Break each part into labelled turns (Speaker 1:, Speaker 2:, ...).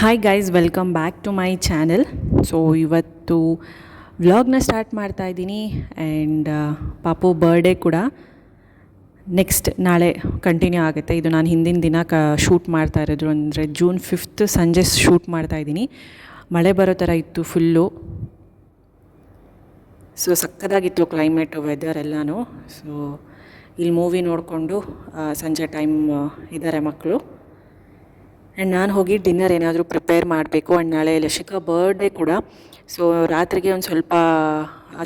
Speaker 1: Hi guys, welcome back to my channel. So ಇವತ್ತು ವ್ಲಾಗ್ನ start ಮಾಡ್ತಾ ಇದ್ದೀನಿ. ಆ್ಯಂಡ್ ಪಾಪು ಬರ್ಡೇ ಕೂಡ ನೆಕ್ಸ್ಟ್ ನಾಳೆ ಕಂಟಿನ್ಯೂ ಆಗುತ್ತೆ. ಇದು ನಾನು ಹಿಂದಿನ ದಿನ ಶೂಟ್ ಮಾಡ್ತಾ ಇರೋದು, ಅಂದರೆ June 5 ಸಂಜೆ ಶೂಟ್ ಮಾಡ್ತಾ ಇದ್ದೀನಿ. ಮಳೆ ಬರೋ ಥರ ಇತ್ತು ಫುಲ್ಲು. ಸೊ ಸಕ್ಕದಾಗಿತ್ತು ಕ್ಲೈಮೇಟು, ವೆದರ್ ಎಲ್ಲನೂ. ಸೊ ಇಲ್ಲಿ ಮೂವಿ ನೋಡಿಕೊಂಡು ಸಂಜೆ ಟೈಮ್ ಇದ್ದಾರೆ ಮಕ್ಕಳು. ಆ್ಯಂಡ್ ನಾನು ಹೋಗಿ ಡಿನ್ನರ್ ಏನಾದರೂ ಪ್ರಿಪೇರ್ ಮಾಡಬೇಕು. ಆ್ಯಂಡ್ ನಾಳೆ ಲಶಿಕಾ ಬರ್ಡೇ ಕೂಡ. ಸೊ ರಾತ್ರಿಗೆ ಒಂದು ಸ್ವಲ್ಪ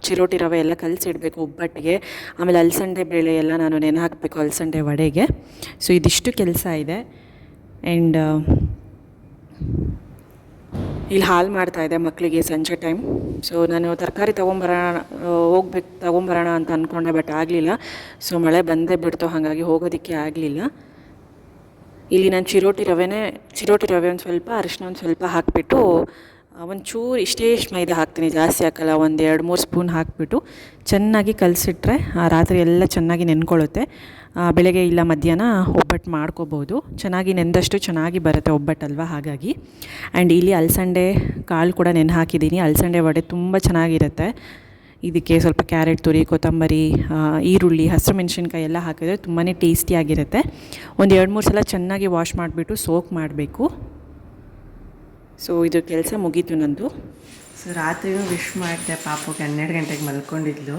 Speaker 1: ಚಿರೋಟಿ ರವೆ ಎಲ್ಲ ಕಲಸಿಡಬೇಕು ಒಬ್ಬಟ್ಟಿಗೆ. ಆಮೇಲೆ ಅಲಸಂದೆ ಬೇಳೆ ಎಲ್ಲ ನಾನು ನೆನೆ ಹಾಕಬೇಕು ಅಲಸಂದೆ ವಡೆಗೆ. ಸೊ ಇದಿಷ್ಟು ಕೆಲಸ ಇದೆ. ಆ್ಯಂಡ್ ಇಲ್ಲಿ ಹಾಲು ಮಾಡ್ತಾಯಿದ್ದೆ ಮಕ್ಕಳಿಗೆ ಸಂಜೆ ಟೈಮ್. ಸೊ ನಾನು ತರಕಾರಿ ತೊಗೊಂಬರೋಣ ಅಂತ ಅಂದ್ಕೊಂಡೆ, ಬಟ್ ಆಗಲಿಲ್ಲ. ಸೊ ಮಳೆ ಬಂದೇ ಬಿಡ್ತು, ಹಾಗಾಗಿ ಹೋಗೋದಕ್ಕೆ ಆಗಲಿಲ್ಲ. ಇಲ್ಲಿ ನಾನು ಚಿರೋಟಿ ರವೆ ಒಂದು ಸ್ವಲ್ಪ, ಅರಿಶಿನ ಒಂದು ಸ್ವಲ್ಪ ಹಾಕಿಬಿಟ್ಟು ಒಂಚೂರು ಇಷ್ಟೇ ಮೈದಾ ಹಾಕ್ತೀನಿ, ಜಾಸ್ತಿ ಹಾಕಲ್ಲ. ಒಂದು 2-3 ಸ್ಪೂನ್ ಹಾಕಿಬಿಟ್ಟು ಚೆನ್ನಾಗಿ ಕಲಸಿಟ್ರೆ ರಾತ್ರಿ ಎಲ್ಲ ಚೆನ್ನಾಗಿ ನೆನ್ಕೊಳ್ಳುತ್ತೆ. ಬೆಳಗ್ಗೆ ಇಲ್ಲ ಮಧ್ಯಾಹ್ನ ಒಬ್ಬಟ್ಟು ಮಾಡ್ಕೋಬೋದು. ಚೆನ್ನಾಗಿ ನೆಂದಷ್ಟು ಚೆನ್ನಾಗಿ ಬರುತ್ತೆ ಒಬ್ಬಟ್ಟಲ್ವ, ಹಾಗಾಗಿ. ಆ್ಯಂಡ್ ಇಲ್ಲಿ ಅಲಸಂದೆ ಕಾಳು ಕೂಡ ನೆನೆ ಹಾಕಿದ್ದೀನಿ. ಅಲಸಂದೆ ವಡೆ ತುಂಬ ಚೆನ್ನಾಗಿರುತ್ತೆ. ಇದಕ್ಕೆ ಸ್ವಲ್ಪ ಕ್ಯಾರೆಟ್ ತುರಿ, ಕೊತ್ತಂಬರಿ, ಈರುಳ್ಳಿ, ಹಸಿರು ಮೆಣಸಿನ್ಕಾಯಿ ಎಲ್ಲ ಹಾಕಿದ್ರೆ ತುಂಬಾ ಟೇಸ್ಟಿಯಾಗಿರುತ್ತೆ. ಒಂದು 2-3 ಸಲ ಚೆನ್ನಾಗಿ ವಾಶ್ ಮಾಡಿಬಿಟ್ಟು ಸೋಕ್ ಮಾಡಬೇಕು. ಸೊ ಇದು ಕೆಲಸ ಮುಗೀತು ನಂದು.
Speaker 2: ಸೊ ರಾತ್ರಿನೂ ವಿಶ್ ಮಾಡಿದೆ ಪಾಪುಗೆ. 12 ಗಂಟೆಗೆ ಮಲ್ಕೊಂಡಿದ್ಲು.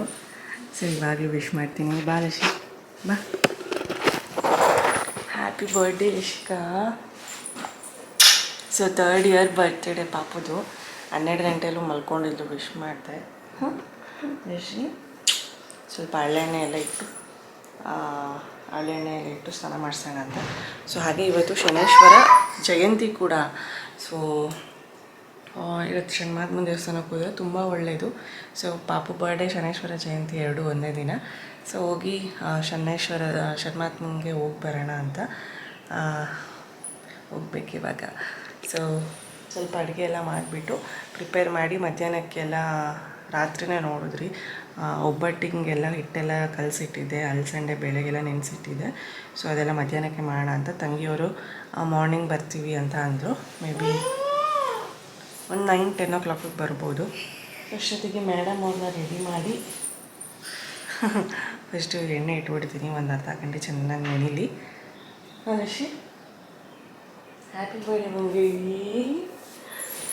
Speaker 2: ಸೊ ಇವಾಗಲೂ ವಿಶ್ ಮಾಡ್ತೀನಿ. ಬಾ ಲಶಿ, ಬಾ. Happy birthday Lashika. So 3rd year birthday ಪಾಪುದು. 12 ಗಂಟೆಯಲ್ಲೂ ಮಲ್ಕೊಂಡಿದ್ಲು, ವಿಶ್ ಮಾಡಿದೆ. ಲಶಿ ಸ್ವಲ್ಪ ಹಳ್ಳೆಣ್ಣೆ ಎಲ್ಲ ಇಟ್ಟು ಸ್ನಾನ ಮಾಡಿಸೋಣ ಅಂತ. ಸೊ ಹಾಗೆ ಇವತ್ತು ಶನೈಶ್ವರ ಜಯಂತಿ ಕೂಡ. ಸೊ ಇವತ್ತು ಷಣ್ಮಾತ್ಮ ದೇವಸ್ಥಾನಕ್ಕೆ ಹೋದರೆ ತುಂಬ ಒಳ್ಳೆಯದು. ಸೊ ಪಾಪು ಬರ್ಡೇ, ಶನೈಶ್ವರ ಜಯಂತಿ ಎರಡೂ ಒಂದೇ ದಿನ. ಸೊ ಹೋಗಿ ಷಣ್ಮಾತ್ಮಂಗೆ ಹೋಗಿ ಬರೋಣ ಅಂತ ಹೋಗ್ಬೇಕಿವಾಗ. ಸೊ ಸ್ವಲ್ಪ ಅಡುಗೆ ಎಲ್ಲ ಮಾಡಿಬಿಟ್ಟು ಪ್ರಿಪೇರ್ ಮಾಡಿ ಮಧ್ಯಾಹ್ನಕ್ಕೆಲ್ಲ ರಾತ್ರಿನೇ ನೋಡಿದ್ರಿ ಒಬ್ಬಟ್ಟಿಗೆಲ್ಲ ಹಿಟ್ಟೆಲ್ಲ ಕಲಸಿಟ್ಟಿದ್ದೆ, ಅಲಸಂದೆ ಬೇಳೆಗೆಲ್ಲ ನೆನೆಸಿಟ್ಟಿದ್ದೆ. ಸೊ ಅದೆಲ್ಲ ಮಧ್ಯಾಹ್ನಕ್ಕೆ ಮಾಡೋಣ ಅಂತ. ತಂಗಿಯವರು ಮಾರ್ನಿಂಗ್ ಬರ್ತೀವಿ ಅಂತ ಅಂದರು. ಮೇ ಬಿ ಒಂದು 9-10 o'clock ಬರ್ಬೋದು. ಅಷ್ಟೊತ್ತಿಗೆ ಮೇಡಮ್ ಅವ್ರನ್ನ ರೆಡಿ ಮಾಡಿ ಫಸ್ಟು ಎಣ್ಣೆ ಇಟ್ಬಿಡ್ತೀನಿ. ಒಂದು ಅರ್ಧ ಗಂಟೆ ಚೆನ್ನಾಗಿ ನೆನೀಲಿ. ರಶಿ, ಹ್ಯಾಪಿ ಬರ್ಡೇ ಬಂದಿರಿ,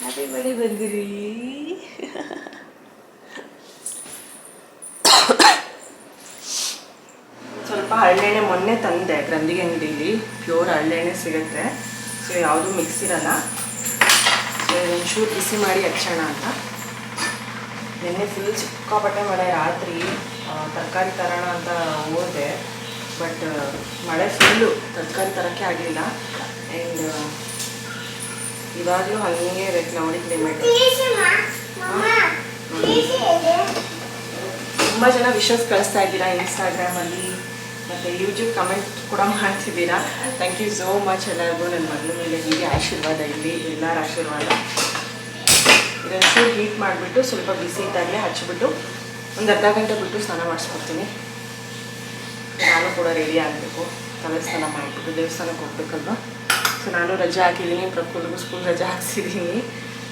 Speaker 2: ಹ್ಯಾಪಿ ಬರ್ಡೇ ಬಂದಿರಿ. ಸ್ವಲ್ಪ ಹಳ್ಳೆಣ್ಣೆ ಮೊನ್ನೆ ತಂದೆ ಗ್ರಂಥಿಗೆ ಅಂಗಡಿಲಿ, ಪ್ಯೂರ್ ಹಳ್ಳೆಣ್ಣೆ ಸಿಗುತ್ತೆ. ಸೊ ಯಾವುದೂ ಮಿಕ್ಸ್ ಇರಲ್ಲ. ಸೊ ಒಂಚೂರು ಬಿಸಿ ಮಾಡಿ ಹಚ್ಚೋಣ ಅಂತ. ನೆನ್ನೆ ಫುಲ್ ಸಿಕ್ಕಾಪಟ್ಟೆ ಮಳೆ. ರಾತ್ರಿ ತರಕಾರಿ ತರೋಣ ಅಂತ ಹೋದೆ, ಬಟ್ ಮಳೆ ಫುಲ್ಲು, ತರಕಾರಿ ತರೋಕ್ಕೆ ಆಗಲಿಲ್ಲ. ಆ್ಯಂಡ್ ಇವಾಗಲೂ ಹಾಗೆ ಇದೆ ಕ್ಲೌಡಿ ಕ್ಲೈಮೇಟ್. ತುಂಬ ಜನ ವಿಶಸ್ ಕಳಿಸ್ತಾ ಇದ್ದೀರಾ ಇನ್ಸ್ಟಾಗ್ರಾಮಲ್ಲಿ, ಮತ್ತು ಯೂಟ್ಯೂಬ್ ಕಮೆಂಟ್ ಕೂಡ ಮಾಡ್ತಿದ್ದೀರಾ. ಥ್ಯಾಂಕ್ ಯು ಸೋ ಮಚ್ ಎಲ್ಲರಿಗೂ. ನನ್ನ ಮಗಳ ಮೇಲೆ ಹೀಗೆ ಆಶೀರ್ವಾದ ಇರಲಿ, ಎಲ್ಲರ ಆಶೀರ್ವಾದ. ಇದನ್ನು ಚೂರು ಹೀಟ್ ಮಾಡಿಬಿಟ್ಟು ಸ್ವಲ್ಪ ಬಿಸಿ ಇದ್ದಾಗಲೇ ಹಚ್ಚಿಬಿಟ್ಟು ಒಂದು ಅರ್ಧ ಗಂಟೆ ಬಿಟ್ಟು ಸ್ನಾನ ಮಾಡಿಸ್ಕೊಡ್ತೀನಿ. ನಾನು ಕೂಡ ರೆಡಿ ಆಗಬೇಕು, ತಲೆ ಸ್ನಾನ ಮಾಡಿಬಿಟ್ಟು ದೇವಸ್ಥಾನಕ್ಕೆ ಹೋಗ್ಬೇಕಲ್ವ. ಸೊ ನಾನು ರಜೆ ಹಾಕಿದ್ದೀನಿ, ಪ್ರಕೃತಿಗೂ ಸ್ಕೂಲ್ ರಜೆ ಹಾಕ್ಸಿದ್ದೀನಿ.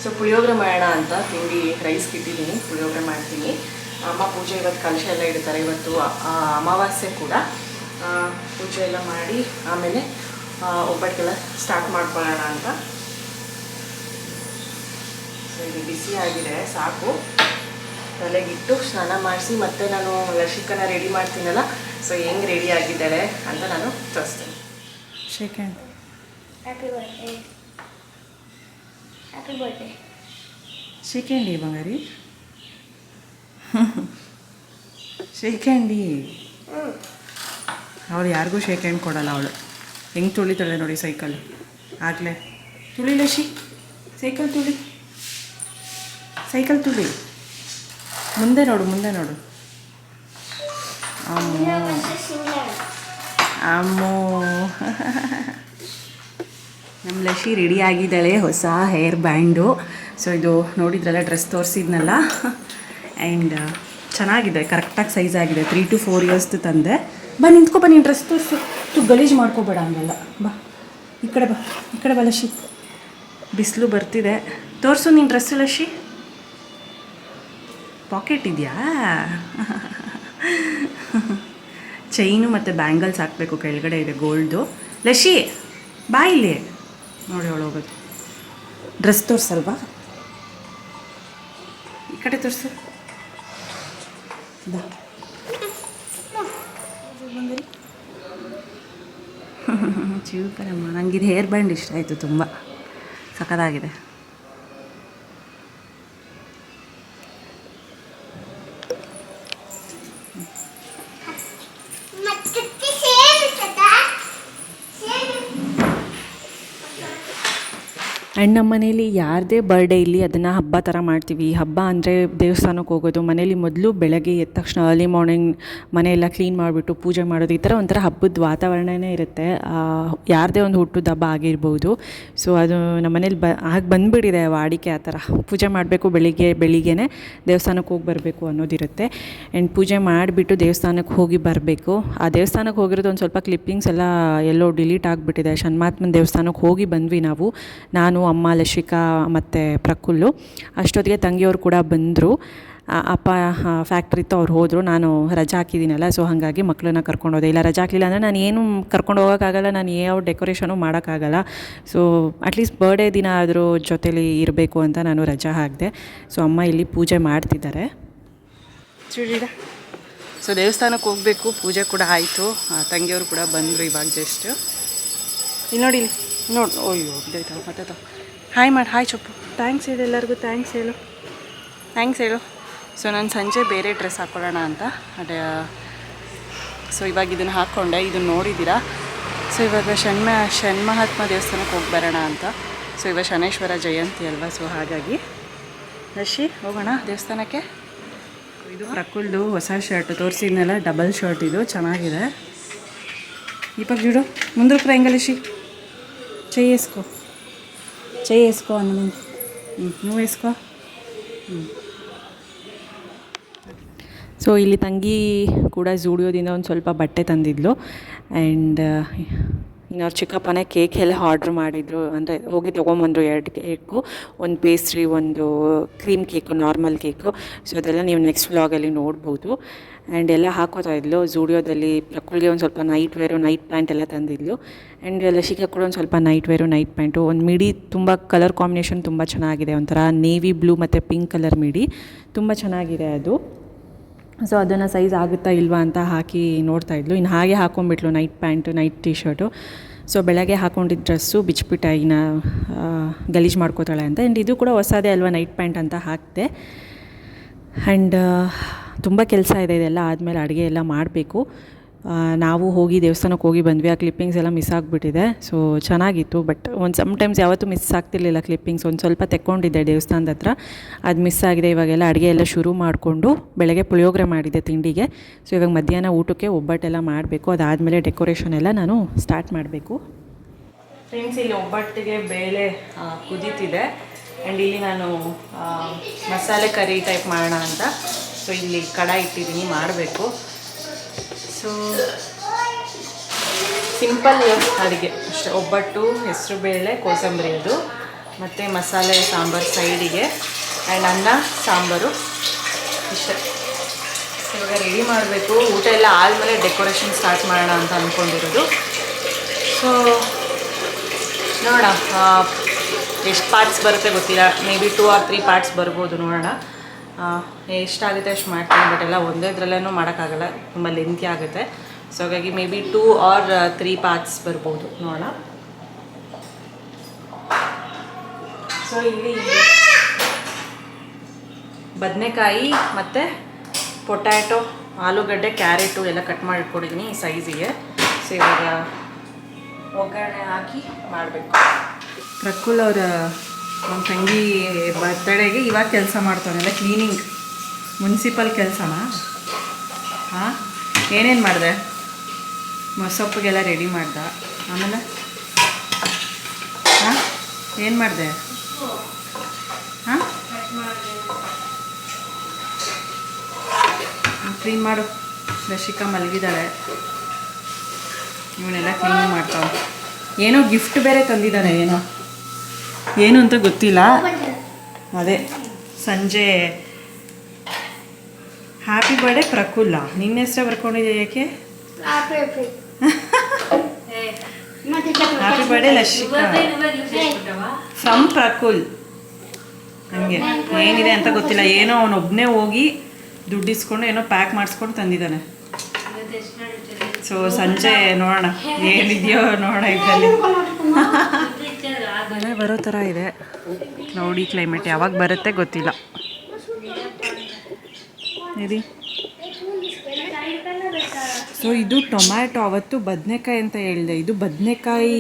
Speaker 2: ಸೊ ಪುಳಿಯೋಗರೆ ಮಾಡೋಣ ಅಂತ ತಿಂಡಿ ರೈಸ್ಗೆ ಇಟ್ಟಿದ್ದೀನಿ, ಪುಳಿಯೋಗರೆ ಮಾಡ್ತೀನಿ. ಅಮ್ಮ ಪೂಜೆ ಇವತ್ತು ಕಲಶ ಎಲ್ಲ ಇಡ್ತಾರೆ. ಇವತ್ತು ಅಮಾವಾಸ್ಯೆ ಕೂಡ. ಪೂಜೆ ಎಲ್ಲ ಮಾಡಿ ಆಮೇಲೆ ಒಬ್ಬಟ್ಟಿಗೆಲ್ಲ ಸ್ಟಾರ್ಟ್ ಮಾಡ್ಕೊಳ್ಳೋಣ ಅಂತ. ಸೊ ಇದು ಬಿಸಿ ಆಗಿದೆ, ಸಾಕು. ತಲೆಗಿಟ್ಟು ಸ್ನಾನ ಮಾಡಿಸಿ ಮತ್ತೆ ನಾನು ಲಶಿಕನ ರೆಡಿ ಮಾಡ್ತೀನಲ್ಲ, ಸೊ ಹೆಂಗೆ ರೆಡಿ ಆಗಿದ್ದಾಳೆ ಅಂತ ನಾನು ತೋರಿಸ್ತೀನಿ.
Speaker 1: Second
Speaker 3: happy birthday, happy birthday.
Speaker 1: ಸೆಕೆಂಡಿ ಬಂಗಾರಿ, ಶೇಕ್ ಹ್ಯಾಂಡಿ. ಅವಳು ಯಾರಿಗೂ ಶೇಕ್ ಹ್ಯಾಂಡ್ ಕೊಡಲ್ಲ. ಅವಳು ಹೆಂಗೆ ತುಳಿತಾಳೆ ನೋಡಿ ಸೈಕಲ್. ಆಗಲೇ ತುಳಿ ಲಶಿ, ಸೈಕಲ್ ತುಳಿ, ಸೈಕಲ್ ತುಳಿ. ಮುಂದೆ ನೋಡು, ಮುಂದೆ ನೋಡು. ಅಮ್ಮೋ ನಮ್ಮ ಲಶಿ ರೆಡಿ ಆಗಿದ್ದಾಳೆ. ಹೊಸ ಹೇರ್ ಬ್ಯಾಂಡು. ಸೊ ಇದು ನೋಡಿದ್ರಲ್ಲ, ಡ್ರೆಸ್ ತೋರಿಸಿದ್ನಲ್ಲ. ಆ್ಯಂಡ್ ಚೆನ್ನಾಗಿದೆ, ಕರೆಕ್ಟಾಗಿ ಸೈಜ್ ಆಗಿದೆ. 3 to 4 years ತಂದೆ. ಬಾ ನಿಂತ್ಕೊ, ಬಾ, ನೀನು ಡ್ರೆಸ್ ತೋರಿಸು. ಗಲೀಜು ಮಾಡ್ಕೋಬೇಡ ಹಂಗೆಲ್ಲ. ಬಾ ಈ ಕಡೆ ಬಾ, ಈ ಕಡೆ ಬಾ ಲಶಿ.
Speaker 2: ಬಿಸಿಲು ಬರ್ತಿದೆ. ತೋರಿಸು ನಿನ್ನ ಡ್ರೆಸ್ಸು ಲಶಿ. ಪಾಕೆಟ್ ಇದೆಯಾ? ಚೈನು ಮತ್ತು ಬ್ಯಾಂಗಲ್ಸ್ ಹಾಕಬೇಕು, ಕೆಳಗಡೆ ಇದೆ ಗೋಲ್ಡು. ಲಶಿ ಬಾ ಇಲ್ಲಿ ನೋಡಿ, ಹೋಗೋದು. ಡ್ರೆಸ್ ತೋರಿಸಲ್ವಾ? ಈ ಕಡೆ ತೋರಿಸು. ಬಾ. ಚೂಪರಮ್ಮ, ನನಗಿದು ಹೇರ್ ಬ್ಯಾಂಡ್ ಇಷ್ಟ ಆಯಿತು, ತುಂಬ ಸಖತ್ತಾಗಿದೆ.
Speaker 1: ಆ್ಯಂಡ್ ನಮ್ಮ ಮನೇಲಿ ಯಾರದೇ ಬರ್ಡೇ ಇಲ್ಲಿ ಅದನ್ನು ಹಬ್ಬ ಥರ ಮಾಡ್ತೀವಿ. ಹಬ್ಬ ಅಂದರೆ ದೇವಸ್ಥಾನಕ್ಕೆ ಹೋಗೋದು, ಮನೇಲಿ ಮೊದಲು ಬೆಳಗ್ಗೆ ಎದ್ದ ತಕ್ಷಣ ಅರ್ಲಿ ಮಾರ್ನಿಂಗ್ ಮನೆಯೆಲ್ಲ ಕ್ಲೀನ್ ಮಾಡಿಬಿಟ್ಟು ಪೂಜೆ ಮಾಡೋದು, ಈ ಥರ ಒಂಥರ ಹಬ್ಬದ ವಾತಾವರಣವೇ ಇರುತ್ತೆ. ಯಾರದೇ ಒಂದು ಹುಟ್ಟುದ ಹಬ್ಬ ಆಗಿರ್ಬೋದು. ಸೊ ಅದು ನಮ್ಮ ಮನೇಲಿ ಆಗಿ ಬಂದುಬಿಟ್ಟಿದೆ ವಾಡಿಕೆ, ಆ ಥರ ಪೂಜೆ ಮಾಡಬೇಕು, ಬೆಳಿಗ್ಗೆನೇ ದೇವಸ್ಥಾನಕ್ಕೆ ಹೋಗಿ ಬರಬೇಕು ಅನ್ನೋದಿರುತ್ತೆ. ಆ್ಯಂಡ್ ಪೂಜೆ ಮಾಡಿಬಿಟ್ಟು ದೇವಸ್ಥಾನಕ್ಕೆ ಹೋಗಿ ಬರಬೇಕು. ಆ ದೇವಸ್ಥಾನಕ್ಕೆ ಹೋಗಿರೋದು ಒಂದು ಸ್ವಲ್ಪ ಕ್ಲಿಪ್ಪಿಂಗ್ಸ್ ಎಲ್ಲ ಎಲ್ಲೋ ಡಿಲೀಟ್ ಆಗಿಬಿಟ್ಟಿದೆ. ಶನ್ಮಾತ್ಮನ ದೇವಸ್ಥಾನಕ್ಕೆ ಹೋಗಿ ಬಂದ್ವಿ ನಾವು, ನಾನು, ಅಮ್ಮ, ಲಶಿಕಾ ಮತ್ತು ಪ್ರಕುಲ್ಲು. ಅಷ್ಟೊತ್ತಿಗೆ ತಂಗಿಯವರು ಕೂಡ ಬಂದರು. ಅಪ್ಪ ಫ್ಯಾಕ್ಟ್ರಿತ್ತು, ಅವ್ರು ಹೋದರು. ನಾನು ರಜಾ ಹಾಕಿದ್ದೀನಲ್ಲ, ಸೊ ಹಾಗಾಗಿ ಮಕ್ಕಳನ್ನ ಕರ್ಕೊಂಡೋದೆ. ಇಲ್ಲ ರಜಾ ಹಾಕಲಿಲ್ಲ ಅಂದರೆ ನಾನು ಏನು ಕರ್ಕೊಂಡು ಹೋಗೋಕ್ಕಾಗಲ್ಲ, ನಾನು ಯಾವ ಡೆಕೋರೇಷನು ಮಾಡೋಕ್ಕಾಗಲ್ಲ. ಸೊ ಅಟ್ಲೀಸ್ಟ್ ಬರ್ಡೇ ದಿನ ಆದರೂ ಜೊತೇಲಿ ಇರಬೇಕು ಅಂತ ನಾನು ರಜಾ ಹಾಕಿದೆ. ಸೊ ಅಮ್ಮ ಇಲ್ಲಿ ಪೂಜೆ ಮಾಡ್ತಿದ್ದಾರೆ.
Speaker 2: ಸೊ ದೇವಸ್ಥಾನಕ್ಕೆ ಹೋಗಬೇಕು, ಪೂಜೆ ಕೂಡ ಆಯಿತು. ತಂಗಿಯವರು ಕೂಡ ಬಂದರು ಇವಾಗ ಜಸ್ಟ್. ಇಲ್ಲಿ ನೋಡಿ, ಇಲ್ಲಿ ನೋಡಿ. ಅಯ್ಯೋ ಇದಾಯ್ತಲ್ಲ ಮತ್ತೆ. ಹಾಯ್ ಮಾಡಿ, ಹಾಯ್ ಚೊಪ್ಪು. ಥ್ಯಾಂಕ್ಸ್ ಹೇಳು ಎಲ್ಲರಿಗೂ, ಥ್ಯಾಂಕ್ಸ್ ಹೇಳು. ಸೊ ನಾನು ಸಂಜೆ ಬೇರೆ ಡ್ರೆಸ್ ಹಾಕ್ಕೊಳ್ಳೋಣ ಅಂತ ಅದೇ. ಸೊ ಇವಾಗ ಇದನ್ನು ಹಾಕ್ಕೊಂಡೆ, ಇದನ್ನು ನೋಡಿದ್ದೀರಾ. ಸೊ ಇವಾಗ ಷಣ್ಮಹಾತ್ಮ ದೇವಸ್ಥಾನಕ್ಕೆ ಹೋಗಿ ಬರೋಣ ಅಂತ. ಸೊ ಇವಾಗ ಶನೇಶ್ವರ ಜಯಂತಿ ಅಲ್ವಾ, ಸೊ ಹಾಗಾಗಿ ರಶಿ ಹೋಗೋಣ ದೇವಸ್ಥಾನಕ್ಕೆ. ಇದು ಪ್ರಕುಲ್ದು ಹೊಸ ಶರ್ಟ್ ತೋರಿಸಿದ್ನಲ್ಲ, ಡಬಲ್ ಶರ್ಟ್, ಇದು ಚೆನ್ನಾಗಿದೆ. ಇವಾಗ ಜುಡು ಮುಂದಕ್ಕೆ ಹೆಂಗಲಿಶಿ, ಚೈ వేసుకో ಅನ್ನ. ನೀವು వేసుకో.
Speaker 1: ಸೊ ಇಲ್ಲಿ ತಂಗಿ ಕೂಡ ಝೂಡಿಯೋದಿಂದ ಒಂದು ಸ್ವಲ್ಪ ಬಟ್ಟೆ ತಂದಿದ್ಲು. ಆ್ಯಂಡ್ ಇನ್ನವ್ರ ಚಿಕ್ಕಪ್ಪನೇ ಕೇಕ್ ಎಲ್ಲ ಆರ್ಡ್ರ್ ಮಾಡಿದರು, ಅಂದರೆ ಹೋಗಿ ತೊಗೊಂಬಂದರು 2 ಕೇಕು, ಒಂದು ಪೇಸ್ಟ್ರಿ, ಒಂದು cream cake, normal cake. So ಅದೆಲ್ಲ ನೀವು ನೆಕ್ಸ್ಟ್ ವ್ಲಾಗಲ್ಲಿ ನೋಡ್ಬೋದು. ಆ್ಯಂಡ್ ಎಲ್ಲ ಹಾಕೋತಾ ಇದ್ಲು ಝೂಡಿಯೋದಲ್ಲಿ. ಪ್ರಕುಲ್ಗೆ ಒಂದು ಸ್ವಲ್ಪ ನೈಟ್ ವೇರು, ನೈಟ್ ಪ್ಯಾಂಟ್ ಎಲ್ಲ ತಂದಿದ್ಲು. ಆ್ಯಂಡ್ ಲಶಿಕಾ ಕೂಡ ಒಂದು ಸ್ವಲ್ಪ ನೈಟ್ ವೇರು, ನೈಟ್ ಪ್ಯಾಂಟು, ಒಂದು ಮಿಡಿ, ತುಂಬ ಕಲರ್ ಕಾಂಬಿನೇಷನ್ ತುಂಬ ಚೆನ್ನಾಗಿದೆ, ಒಂಥರ ನೇವಿ ಬ್ಲೂ ಮತ್ತು ಪಿಂಕ್ ಕಲರ್ ಮಿಡಿ, ತುಂಬ ಚೆನ್ನಾಗಿದೆ ಅದು. ಸೊ ಅದನ್ನು ಸೈಜ್ ಆಗುತ್ತಾ ಇಲ್ವಾ ಅಂತ ಹಾಕಿ ನೋಡ್ತಾಯಿದ್ಲು. ಇನ್ನು ಹಾಗೆ ಹಾಕೊಂಡ್ಬಿಟ್ಲು night pant, night T shirt. So ಬೆಳಗ್ಗೆ ಹಾಕೊಂಡಿದ್ದ ಡ್ರೆಸ್ಸು ಬಿಚ್ಬಿಟ್ಟ, ಇನ್ನು ಗಲೀಜು ಮಾಡ್ಕೋತಾಳೆ ಅಂತ. ಆ್ಯಂಡ್ ಇದು ಕೂಡ ಹೊಸದೇ ಅಲ್ವಾ, ನೈಟ್ ಪ್ಯಾಂಟ್ ಅಂತ ಹಾಕಿದೆ. ಆ್ಯಂಡ್ ತುಂಬ ಕೆಲಸ ಇದೆ, ಇದೆಲ್ಲ ಆದಮೇಲೆ ಅಡುಗೆ ಎಲ್ಲ ಮಾಡಬೇಕು. ನಾವು ಹೋಗಿ ದೇವಸ್ಥಾನಕ್ಕೆ ಹೋಗಿ ಬಂದ್ವಿ. ಆ ಕ್ಲಿಪ್ಪಿಂಗ್ಸ್ ಎಲ್ಲ ಮಿಸ್ ಆಗಿಬಿಟ್ಟಿದೆ. ಸೊ ಚೆನ್ನಾಗಿತ್ತು, ಬಟ್ ಸಮ್ಟೈಮ್ಸ್ ಯಾವತ್ತೂ ಮಿಸ್ ಆಗ್ತಿರ್ಲಿಲ್ಲ ಕ್ಲಿಪ್ಪಿಂಗ್ಸ್. ಒಂದು ಸ್ವಲ್ಪ ತೆಕ್ಕೊಂಡಿದ್ದೆ ದೇವಸ್ಥಾನದ ಹತ್ರ, ಅದು ಮಿಸ್ ಆಗಿದೆ. ಇವಾಗೆಲ್ಲ ಅಡುಗೆ ಎಲ್ಲ ಶುರು ಮಾಡಿಕೊಂಡು ಬೆಳಗ್ಗೆ ಪುಳಿಯೋಗರೆ ಮಾಡಿದ್ದೆ ತಿಂಡಿಗೆ. ಸೊ ಇವಾಗ ಮಧ್ಯಾಹ್ನ ಊಟಕ್ಕೆ ಒಬ್ಬಟ್ಟೆಲ್ಲ ಮಾಡಬೇಕು. ಅದಾದಮೇಲೆ ಡೆಕೋರೇಷನ್ ಎಲ್ಲ ನಾನು ಸ್ಟಾರ್ಟ್ ಮಾಡಬೇಕು.
Speaker 2: ಫ್ರೆಂಡ್ಸ್, ಇಲ್ಲಿ ಒಬ್ಬಟ್ಟಿಗೆ ಬೇಳೆ ಕುದೀತಿದೆ. ಆ್ಯಂಡ್ ಇಲ್ಲಿ ನಾನು ಮಸಾಲೆ ಕರಿ ಟೈಪ್ ಮಾಡೋಣ ಅಂತ. ಸೊ ಇಲ್ಲಿ ಕಡಾಯಿ ಇಟ್ಟಿದ್ದೀನಿ, ಮಾಡಬೇಕು. ಸೊ ಸಿಂಪಲ್ ಅಡುಗೆ ಅಷ್ಟೇ. ಒಬ್ಬಟ್ಟು, ಹೆಸರು ಬೇಳೆ, ಕೋಸಂಬರಿ ಅದು, ಮತ್ತು ಮಸಾಲೆ ಸಾಂಬಾರು ಸೈಡಿಗೆ, ಆ್ಯಂಡ್ ಅನ್ನ ಸಾಂಬಾರು ಇಷ್ಟೇ. ಇವಾಗ ರೆಡಿ ಮಾಡಬೇಕು. ಊಟ ಎಲ್ಲ ಆದಮೇಲೆ ಡೆಕೋರೇಷನ್ ಸ್ಟಾರ್ಟ್ ಮಾಡೋಣ ಅಂತ ಅಂದ್ಕೊಂಡಿರೋದು. ಸೊ ನೋಡೋಣ, ಎಷ್ಟು ಪಾರ್ಟ್ಸ್ ಬರುತ್ತೆ ಗೊತ್ತಿಲ್ಲ, ಮೇ ಬಿ 2 or 3 ಪಾರ್ಟ್ಸ್ ಬರ್ಬೋದು, ನೋಡೋಣ. ಎಷ್ಟಾಗುತ್ತೆ ಅಷ್ಟು ಮಾಡ್ತೀನಿ, ಬಟ್ ಎಲ್ಲ ಒಂದೇದ್ರಲ್ಲೂ ಮಾಡೋಕ್ಕಾಗಲ್ಲ, ತುಂಬ ಲೆಂತಿ ಆಗುತ್ತೆ. ಸೊ ಹಾಗಾಗಿ ಮೇ ಬಿ 2 or 3 ಪಾರ್ಟ್ಸ್ ಬರ್ಬೋದು, ನೋಡೋಣ. ಸೊ ಇಲ್ಲಿ ಬದನೆಕಾಯಿ ಮತ್ತು ಪೊಟ್ಯಾಟೊ, ಆಲೂಗಡ್ಡೆ, ಕ್ಯಾರೆಟು ಎಲ್ಲ ಕಟ್ ಮಾಡಿ ಇಟ್ಕೊಂಡಿದ್ದೀನಿ ಈ ಸೈಜಿಗೆ. ಸೊ ಇವಾಗ ಒಗ್ಗರಣೆ ಹಾಕಿ ಮಾಡಬೇಕು. ಪ್ರಕುಲ್ ಅವರ ನಮ್ಮ ತಂಗಿ ಬರ್ತಡೇಗೆ ಇವಾಗ ಕೆಲಸ ಮಾಡ್ತಾನೆಲ್ಲ, ಕ್ಲೀನಿಂಗ್, ಮುನ್ಸಿಪಲ್ ಕೆಲಸನಾ. ಹಾಂ, ಏನೇನು ಮಾಡಿದೆ? ಮೊಸೊಪ್ಪಿಗೆಲ್ಲ ರೆಡಿ ಮಾಡ್ದ. ಆಮೇಲೆ ಹಾಂ, ಏನು ಮಾಡಿದೆ? ಹಾಂ, ಕ್ಲೀನ್ ಮಾಡು. ರಶಿಕಾ ಮಲಗಿದ್ದಾಳೆ, ಇವನ್ನೆಲ್ಲ ಕ್ಲೀನ್ ಮಾಡ್ತಾವೆ. ಏನೋ ಗಿಫ್ಟ್ ಬೇರೆ ತಂದಿದ್ದಾನೆ, ಏನೋ ಏನು ಅಂತ ಗೊತ್ತಿಲ್ಲ. ಅದೇ ಸಂಜೆ ಹ್ಯಾಪಿ ಬರ್ಡೇ ಪ್ರಕುಲ್ಲ. ನಿನ್ನ ಹೆಸರೇ ಬರ್ಕೊಂಡಿದ್ದೆ ಯಾಕೆ? Happy birthday Lashika from Prakul. ಹಂಗೆ ಏನಿದೆ ಅಂತ ಗೊತ್ತಿಲ್ಲ. ಏನೋ ಅವನೊಬ್ಬನೇ ಹೋಗಿ ದುಡ್ಡಿಸ್ಕೊಂಡು ಏನೋ ಪ್ಯಾಕ್ ಮಾಡಿಸ್ಕೊಂಡು ತಂದಿದ್ದಾನೆ. ಸೊ ಸಂಜೆ ನೋಡೋಣ ಏನಿದೆಯೋ ನೋಡೋಣ. ಇದರಲ್ಲಿ ಮಳೆ ಬರೋ ಥರ ಇದೆ. Cloudy climate. ಯಾವಾಗ ಬರುತ್ತೆ ಗೊತ್ತಿಲ್ಲ. ಇದು ಸೊ ಇದು ಟೊಮ್ಯಾಟೊ. ಅವತ್ತು ಬದನೆಕಾಯಿ ಅಂತ ಹೇಳಿದೆ. ಇದು ಬದನೆಕಾಯಿ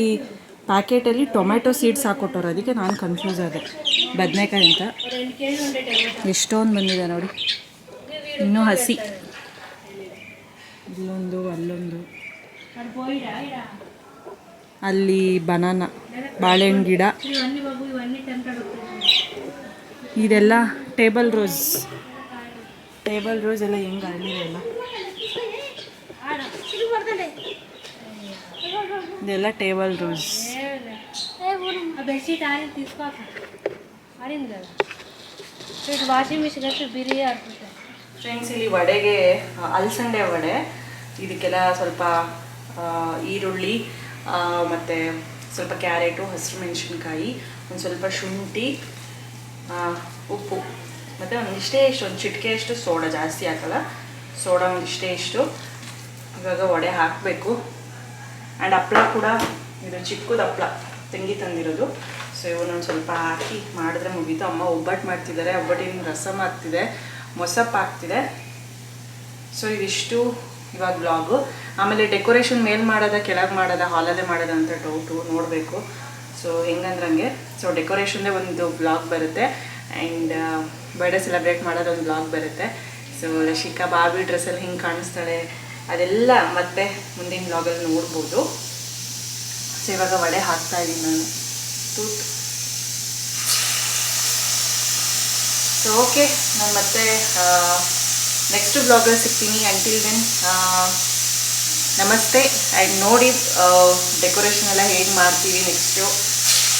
Speaker 2: ಪ್ಯಾಕೆಟಲ್ಲಿ ಟೊಮ್ಯಾಟೊ ಸೀಡ್ಸ್ ಹಾಕೊಟ್ಟವ್ರು. ಅದಕ್ಕೆ ನಾನು ಕನ್ಫ್ಯೂಸ್ ಆದೆ ಬದನೆಕಾಯಿ ಅಂತ. ಎಷ್ಟೊಂದು ಬಂದಿದೆ ನೋಡಿ, ಇನ್ನೂ ಹಸಿ. ಇಲ್ಲೊಂದು, ಅಲ್ಲೊಂದು, ಅಲ್ಲಿ ಬನಾನಾ, ಬಾಳೆಹಣ್ಣು ಗಿಡ. ಇದೆಲ್ಲ ಟೇಬಲ್ ರೋಸ್. ಟೇಬಲ್ ರೋಸ್ ಎಲ್ಲ ಹೆಂಗೆ ಅರಳಿದೆ ಅಲ್ಲ. ಇದೆಲ್ಲ ಟೇಬಲ್ ರೋಸ್. ಫ್ರೆಂಡ್ಸ್, ಇಲ್ಲಿ ವಡೆಗೆ ಅಲಸಂಡೆ ವಡೆ. ಇದಕ್ಕೆಲ್ಲ ಸ್ವಲ್ಪ ಈರುಳ್ಳಿ ಮತ್ತು ಸ್ವಲ್ಪ ಕ್ಯಾರೆಟು, ಹಸಿರು ಮೆಣಸಿನ್ಕಾಯಿ, ಒಂದು ಸ್ವಲ್ಪ ಶುಂಠಿ, ಉಪ್ಪು ಮತ್ತು ಒಂದಿಷ್ಟೇ ಇಷ್ಟು, ಒಂದು ಚಿಟಿಕೆಯಷ್ಟು ಸೋಡಾ. ಜಾಸ್ತಿ ಹಾಕಲ್ಲ ಸೋಡಾ, ಒಂದಿಷ್ಟೇ ಇಷ್ಟು. ಇವಾಗ ವಡೆ ಹಾಕಬೇಕು. ಆ್ಯಂಡ್ ಹಪ್ಳ ಕೂಡ, ಇದು ಚಿಕ್ಕದು ಹಪ್ಳ ತಂಗಿ ತಂದಿರೋದು. ಸೊ ಇವನ್ನೊಂದು ಸ್ವಲ್ಪ ಹಾಕಿ ಮಾಡಿದ್ರೆ ಮುಗೀತು. ಅಮ್ಮ ಒಬ್ಬಟ್ಟು ಮಾಡ್ತಿದ್ದಾರೆ. ಒಬ್ಬಟ್ಟಿನ ರಸಮ್ ಆಗ್ತಿದೆ, ಮೊಸಪ್ಪು ಆಗ್ತಿದೆ. ಸೊ ಇದಿಷ್ಟು ಇವಾಗ ಬ್ಲಾಗು. ಆಮೇಲೆ ಡೆಕೋರೇಷನ್ ಮೇಲೆ ಮಾಡೋದ, ಕೆಳಗೆ ಮಾಡೋದ, ಹಾಲಲ್ಲೇ ಮಾಡೋದ ಅಂತ ಡೌಟು, ನೋಡಬೇಕು. ಸೊ ಹೆಂಗಂದ್ರಂಗೆ. ಸೊ ಡೆಕೋರೇಷನ್ದೇ ಒಂದು ಬ್ಲಾಗ್ ಬರುತ್ತೆ. ಆ್ಯಂಡ್ ಬರ್ಡೇ ಸೆಲೆಬ್ರೇಟ್ ಮಾಡೋದು ಒಂದು ಬ್ಲಾಗ್ ಬರುತ್ತೆ. ಸೊ ರಶಿಕಾ ಬಾರ್ಬಿ ಡ್ರೆಸ್ಸಲ್ಲಿ ಹಿಂಗೆ ಕಾಣಿಸ್ತಾಳೆ, ಅದೆಲ್ಲ ಮತ್ತೆ ಮುಂದಿನ ಬ್ಲಾಗಲ್ಲಿ ನೋಡ್ಬೋದು. ಸೊ ಇವಾಗ ವಡೆ ಹಾಕ್ತಾಯಿದ್ದೀನಿ ನಾನು. ತೂತ್. ಸೊ ಓಕೆ, ನಾನು ಮತ್ತೆ ನೆಕ್ಸ್ಟ್ ಬ್ಲಾಗಲ್ಲಿ ಸಿಗ್ತೀನಿ. ಅಂಟಿಲ್ ದೆನ್ ನಮಸ್ತೆ. ಆ್ಯಂಡ್ ನೋಡಿ ಡೆಕೋರೇಷನ್ ಎಲ್ಲ ಹೇಗೆ ಮಾಡ್ತೀವಿ ನೆಕ್ಸ್ಟು.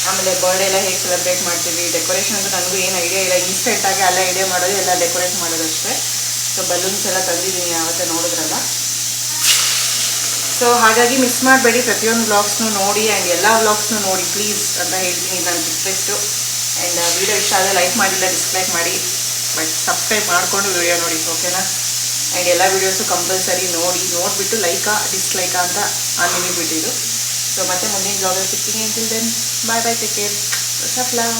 Speaker 2: ಆಮೇಲೆ ಬರ್ಡೇ ಎಲ್ಲ ಹೇಗೆ ಸೆಲೆಬ್ರೇಟ್ ಮಾಡ್ತೀವಿ. ಡೆಕೋರೇಷನ್ ಅಂತ ನನಗೂ ಏನು ಐಡಿಯಾ ಇಲ್ಲ. ಇನ್ಸ್ಟೆಂಟಾಗಿ ಎಲ್ಲ ಐಡಿಯಾ ಮಾಡೋದು, ಎಲ್ಲ ಡೆಕೋರೇಟ್ ಮಾಡೋದಷ್ಟೇ. ಸೊ ಬಲೂನ್ಸ್ ಎಲ್ಲ ತಂದಿದ್ದೀನಿ, ಯಾವತ್ತೇ ನೋಡಿದ್ರಲ್ಲ. ಸೊ ಹಾಗಾಗಿ ಮಿಸ್ ಮಾಡಬೇಡಿ, ಪ್ರತಿಯೊಂದು ವ್ಲಾಗ್ಸ್ನೂ ನೋಡಿ. ಆ್ಯಂಡ್ ಎಲ್ಲ ವ್ಲಾಗ್ಸ್ನೂ ನೋಡಿ ಪ್ಲೀಸ್ ಅಂತ ಹೇಳ್ತೀನಿ, ನನ್ನ ರಿಕ್ವೆಸ್ಟು. ಆ್ಯಂಡ್ ವೀಡಿಯೋ ಇಷ್ಟ ಆದರೆ ಲೈಕ್ ಮಾಡಿಲ್ಲ ಡಿಸ್ಲೈಕ್ ಮಾಡಿ, ಬಟ್ ಸಬ್ಸ್ಕ್ರೈಬ್ ಮಾಡಿಕೊಂಡು ವೀಡಿಯೋ ನೋಡಿ, ಓಕೆನಾ? ಆ್ಯಂಡ್ ಎಲ್ಲ ವೀಡಿಯೋಸು ಕಂಪಲ್ಸರಿ ನೋಡಿಬಿಟ್ಟು ಲೈಕಾ ಡಿಸ್ಲೈಕಾ ಅಂತ ನಿಮಗೆ ಬಿಟ್ಟಿದ್ದು. ಸೊ ಮತ್ತೆ ಮುಂದಿನ ಬ್ಲಾಗಲ್ಲಿ ಸಿಗ್ತೀನಿ. ಅಂಟಿಲ್ ದೆನ್ ಬಾಯ್ ಬಾಯ್, ಟೇಕ್ ಕೇರ್, ಲವ್.